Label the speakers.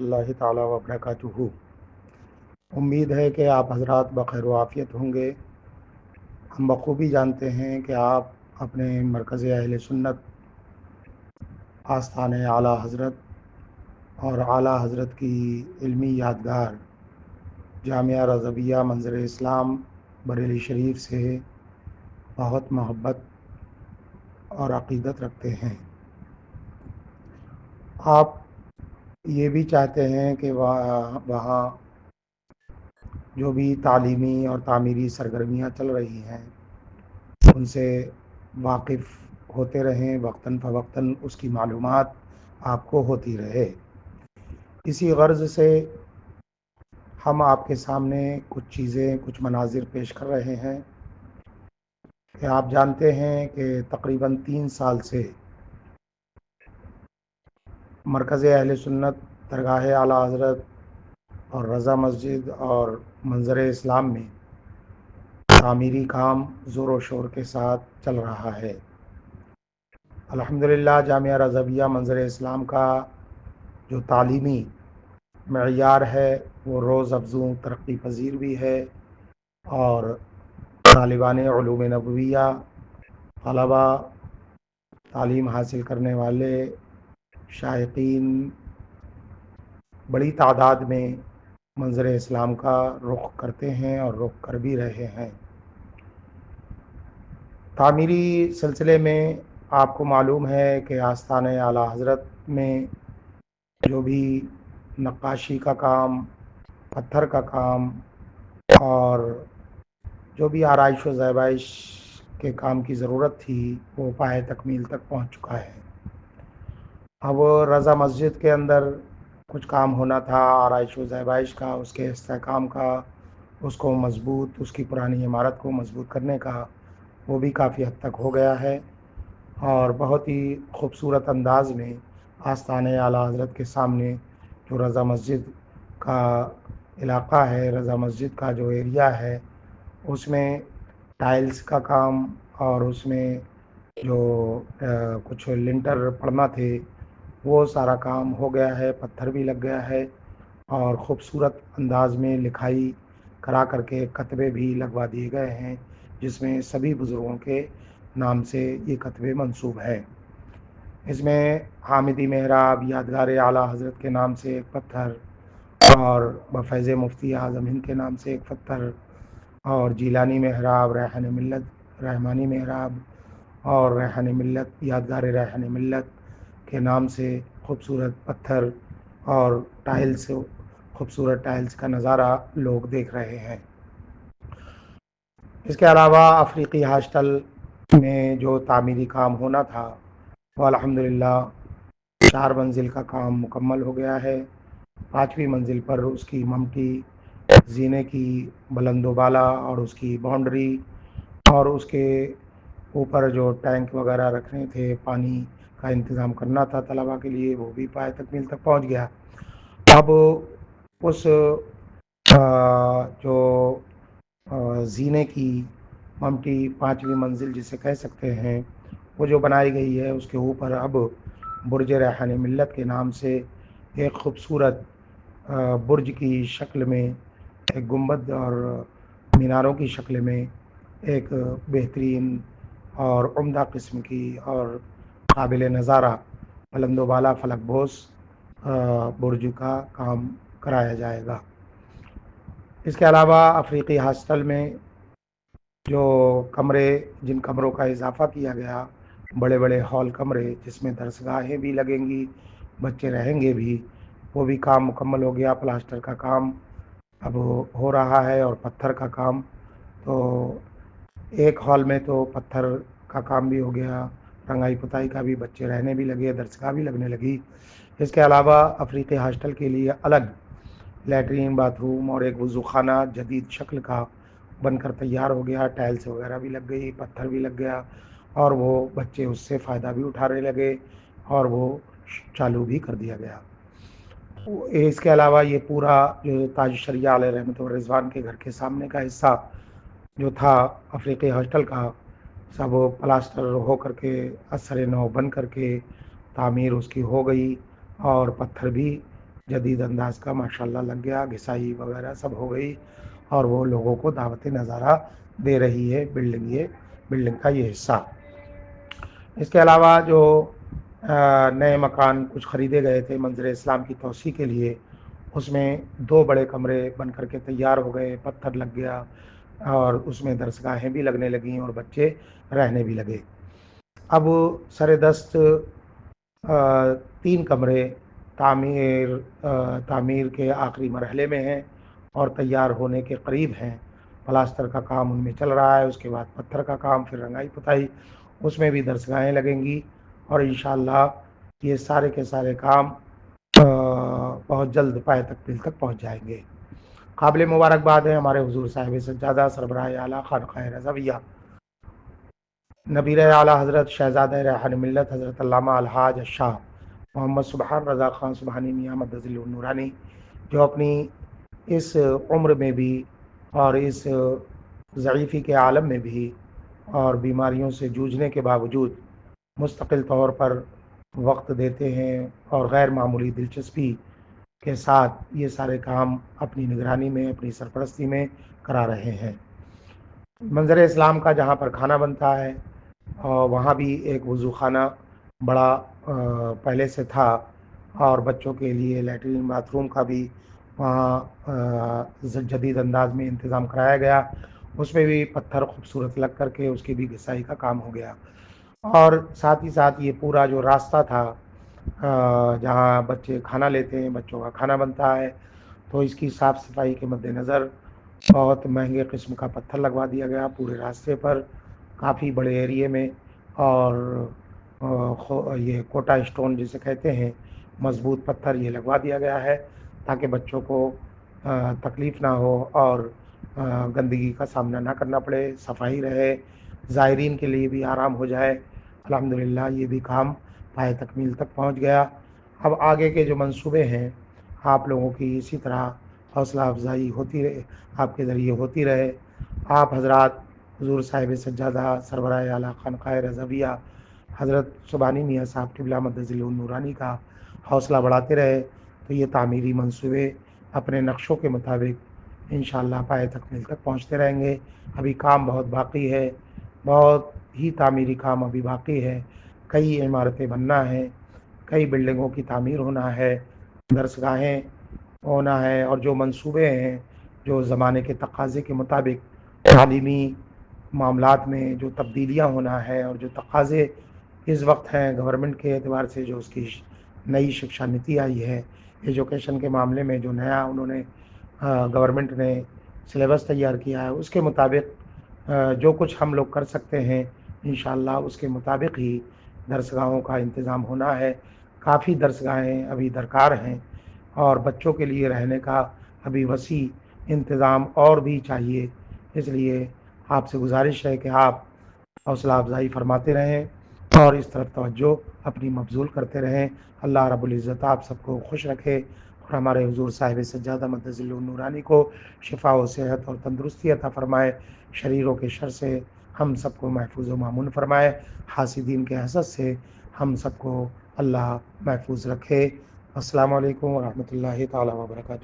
Speaker 1: रहमतुल्लाहि ताला व बरकातुहू। उम्मीद है कि आप हज़रात बख़ैर व आफ़ियत होंगे। हम बखूबी जानते हैं कि आप अपने मरकज़ अहले सुन्नत आस्थान आला हज़रत और आला हज़रत की इल्मी यादगार जामिया रज़विया मंज़र इस्लाम बरेली शरीफ से बहुत मोहब्बत और अक़ीदत रखते हैं। आप ये भी चाहते हैं कि वहाँ जो भी तालीमी और तामीरी सरगर्मियाँ चल रही हैं उनसे वाकिफ़ होते रहें, वक्तन फ़वक्तन उसकी मालूमात आपको होती रहे। इसी गर्ज़ से हम आपके सामने कुछ चीज़ें, कुछ मनाज़िर पेश कर रहे हैं कि आप जानते हैं कि तकरीबन 3 साल से मरकज़ अहले सुन्नत दरगाह आला हज़रत और रज़ा मस्जिद और मंज़र इस्लाम में तामीरी काम ज़ोर व शोर के साथ चल रहा है। अल्हम्दुलिल्लाह जामिया रज़विया मंज़र इस्लाम का जो तालीमी मइयार है वो रोज़ अफ़ज़ू तरक्की पज़ीर भी है और तालिबान उलूम नबविया तलबा तालीम हासिल करने वाले शायकीन बड़ी तादाद में मंज़र इस्लाम का रुख करते हैं और रुख कर भी रहे हैं। तामीरी सिलसिले में आपको मालूम है कि आस्थान आला हज़रत में जो भी नक्काशी का काम, पत्थर का काम और जो भी आराइश व ज़ैबाइश के काम की ज़रूरत थी वो पाए तकमील तक पहुंच चुका है। अब रज़ा मस्जिद के अंदर कुछ काम होना था आराइश व ज़ैबाइश का, उसके इस्तेहकाम का, उसको मज़बूत, उसकी पुरानी इमारत को मज़बूत करने का, वो भी काफ़ी हद तक हो गया है और बहुत ही खूबसूरत अंदाज़ में आस्थान आला हज़रत के सामने जो रज़ा मस्जिद का इलाक़ा है, रज़ा मस्जिद का जो एरिया है उसमें टाइल्स का काम और उसमें जो कुछ लिंटर पड़ना थे वो सारा काम हो गया है, पत्थर भी लग गया है और ख़ूबसूरत अंदाज़ में लिखाई करा करके कतबे भी लगवा दिए गए हैं जिसमें सभी बुज़ुर्गों के नाम से ये कतबे मंसूब हैं। इसमें हामिदी मेहराब यादगार आला हज़रत के नाम से एक पत्थर और बफ़ैज़ मुफ्ती आज़म हिंद के नाम से एक पत्थर और जीलानी मेहराब, रैहान मिल्लत, रहमानी मेहराब और रैहान मिल्लत, यादगार रैहान मिल्लत के नाम से खूबसूरत पत्थर और टाइल्स, खूबसूरत टाइल्स का नज़ारा लोग देख रहे हैं। इसके अलावा अफ्रीकी हॉस्टल में जो तामीरी काम होना था वो अल्हम्दुलिल्लाह 4 मंजिल का काम मुकम्मल हो गया है। 5वीं मंजिल पर उसकी ममटी, जीने की बुलंदोबाला और उसकी बाउंड्री और उसके ऊपर जो टैंक वगैरह रखने थे, पानी का इंतज़ाम करना था तलबा के लिए, वो भी पाए तकमील तक पहुंच गया। अब उस जो जीने की ममटी 5वीं मंजिल जिसे कह सकते हैं वो जो बनाई गई है उसके ऊपर अब बुर्ज रैहान मिल्लत के नाम से एक खूबसूरत बुर्ज की शक्ल में, एक गुंबद और मीनारों की शक्ल में एक बेहतरीन और उम्दा किस्म की और काबिल नज़ारा बुलंदोबाला फलकबोस बुर्ज का काम कराया जाएगा। इसके अलावा अफ्रीकी हॉस्टल में जो कमरे, जिन कमरों का इजाफ़ा किया गया, बड़े बड़े हॉल कमरे जिसमें दरसगाहें भी लगेंगी, बच्चे रहेंगे भी, वो भी काम मुकम्मल हो गया। प्लास्टर का काम अब हो रहा है और पत्थर का काम, तो एक हॉल में तो पत्थर का काम भी हो गया, रंगाई पुताई का भी, बच्चे रहने भी लगे, दरसगाह भी लगने लगी। इसके अलावा अफ्रीकी हॉस्टल के लिए अलग लैट्रीन, बाथरूम और एक वज़ूखाना जदीद शक्ल का बनकर तैयार हो गया। टाइल्स वगैरह भी लग गई, पत्थर भी लग गया और वो बच्चे उससे फ़ायदा भी उठाने लगे और वो चालू भी कर दिया गया। इसके अलावा ये पूरा जो ताज शरिया अलैहि रहमत व रिज़वान के घर के सामने का हिस्सा जो था अफ्रीकी हॉस्टल का, सब प्लास्टर हो करके असर नौ बन करके तामीर उसकी हो गई और पत्थर भी جدید انداز کا ماشاءاللہ لگ گیا، گھسائی وغیرہ سب ہو گئی، اور وہ لوگوں کو دعوت نظارہ دے رہی ہے بلڈنگ کا یہ حصہ۔ اس کے علاوہ جو نئے مکان کچھ خریدے گئے تھے منظر اسلام کی توسیع کے لیے، اس میں 2 بڑے کمرے بن کر کے تیار ہو گئے، پتھر لگ گیا، اور اس میں درسگاہیں بھی لگنے لگیں اور بچے رہنے بھی لگے۔ اب سر دست 3 کمرے تعمیر کے آخری مرحلے میں ہیں اور تیار ہونے کے قریب ہیں۔ پلاسٹر کا کام ان میں چل رہا ہے، اس کے بعد پتھر کا کام، پھر رنگائی پتائی، اس میں بھی درسگاہیں لگیں گی، اور انشاءاللہ یہ سارے کے سارے کام بہت جلد پائے تکمیل تک پہنچ جائیں گے۔ قابل مبارکباد ہے ہمارے حضور صاحب سجادہ سربراہ اعلیٰ خانقاہ رضویہ نبیر اعلیٰ حضرت شہزادہ ریحان ملت حضرت علامہ الحاج شاہ محمد سبحان رضا خان سبحانی میاں مدظل النورانی، جو اپنی اس عمر میں بھی اور اس ضعیفی کے عالم میں بھی اور بیماریوں سے جوجھنے کے باوجود مستقل طور پر وقت دیتے ہیں اور غیر معمولی دلچسپی کے ساتھ یہ سارے کام اپنی نگرانی میں، اپنی سرپرستی میں کرا رہے ہیں۔ منظر اسلام کا جہاں پر کھانا بنتا ہے اور وہاں بھی ایک وضو خانہ بڑا پہلے سے تھا، اور بچوں کے لیے لیٹرین باتھ روم کا بھی وہاں جدید انداز میں انتظام کرایا گیا۔ اس میں بھی پتھر خوبصورت لگ کر کے اس کی بھی گھسائی کا کام ہو گیا، اور ساتھ ہی ساتھ یہ پورا جو راستہ تھا جہاں بچے کھانا لیتے ہیں، بچوں کا کھانا بنتا ہے، تو اس کی صاف صفائی کے مد نظر بہت مہنگے قسم کا پتھر لگوا دیا گیا پورے راستے پر، کافی بڑے ایریے میں، اور یہ کوٹا اسٹون جسے کہتے ہیں، مضبوط پتھر یہ لگوا دیا گیا ہے تاکہ بچوں کو تکلیف نہ ہو اور گندگی کا سامنا نہ کرنا پڑے، صفائی رہے، زائرین کے لیے بھی آرام ہو جائے۔ الحمدللہ یہ بھی کام پائے تکمیل تک پہنچ گیا۔ اب آگے کے جو منصوبے ہیں آپ لوگوں کی اسی طرح حوصلہ افزائی ہوتی رہے، آپ کے ذریعے ہوتی رہے، آپ حضرات حضور صاحب سجادہ سربراہ اعلیٰ خانقاہ رضویہ حضرت سبحانی میاں صاحب قبلہ مدظل النورانی کا حوصلہ بڑھاتے رہے، تو یہ تعمیری منصوبے اپنے نقشوں کے مطابق انشاءاللہ پائے تکمیل تک پہنچتے رہیں گے۔ ابھی کام بہت باقی ہے، بہت ہی تعمیری کام ابھی باقی ہے، کئی عمارتیں بننا ہیں، کئی بلڈنگوں کی تعمیر ہونا ہے، درسگاہیں ہونا ہے، اور جو منصوبے ہیں جو زمانے کے تقاضے کے مطابق تعلیمی معاملات میں جو تبدیلیاں ہونا ہے، اور جو تقاضے اس وقت ہیں گورنمنٹ کے اعتبار سے، جو اس کی نئی شکشا نیتی آئی ہے ایجوکیشن کے معاملے میں، جو نیا انہوں نے گورنمنٹ نے سلیبس تیار کیا ہے، اس کے مطابق جو کچھ ہم لوگ کر سکتے ہیں انشاءاللہ اس کے مطابق ہی درسگاہوں کا انتظام ہونا ہے۔ کافی درسگاہیں ابھی درکار ہیں، اور بچوں کے لیے رہنے کا ابھی وسیع انتظام اور بھی چاہیے، اس لیے آپ سے گزارش ہے کہ آپ حوصلہ افزائی فرماتے رہیں اور اس طرف توجہ اپنی مبذول کرتے رہیں۔ اللہ رب العزت آپ سب کو خوش رکھے، اور ہمارے حضور صاحب سجادہ مدظل النورانی کو شفا و صحت اور تندرستی عطا فرمائے، شریروں کے شر سے ہم سب کو محفوظ و مامون فرمائے، حاسدین کے حسد سے ہم سب کو اللہ محفوظ رکھے۔ السلام علیکم ورحمۃ اللہ تعالیٰ وبرکاتہ۔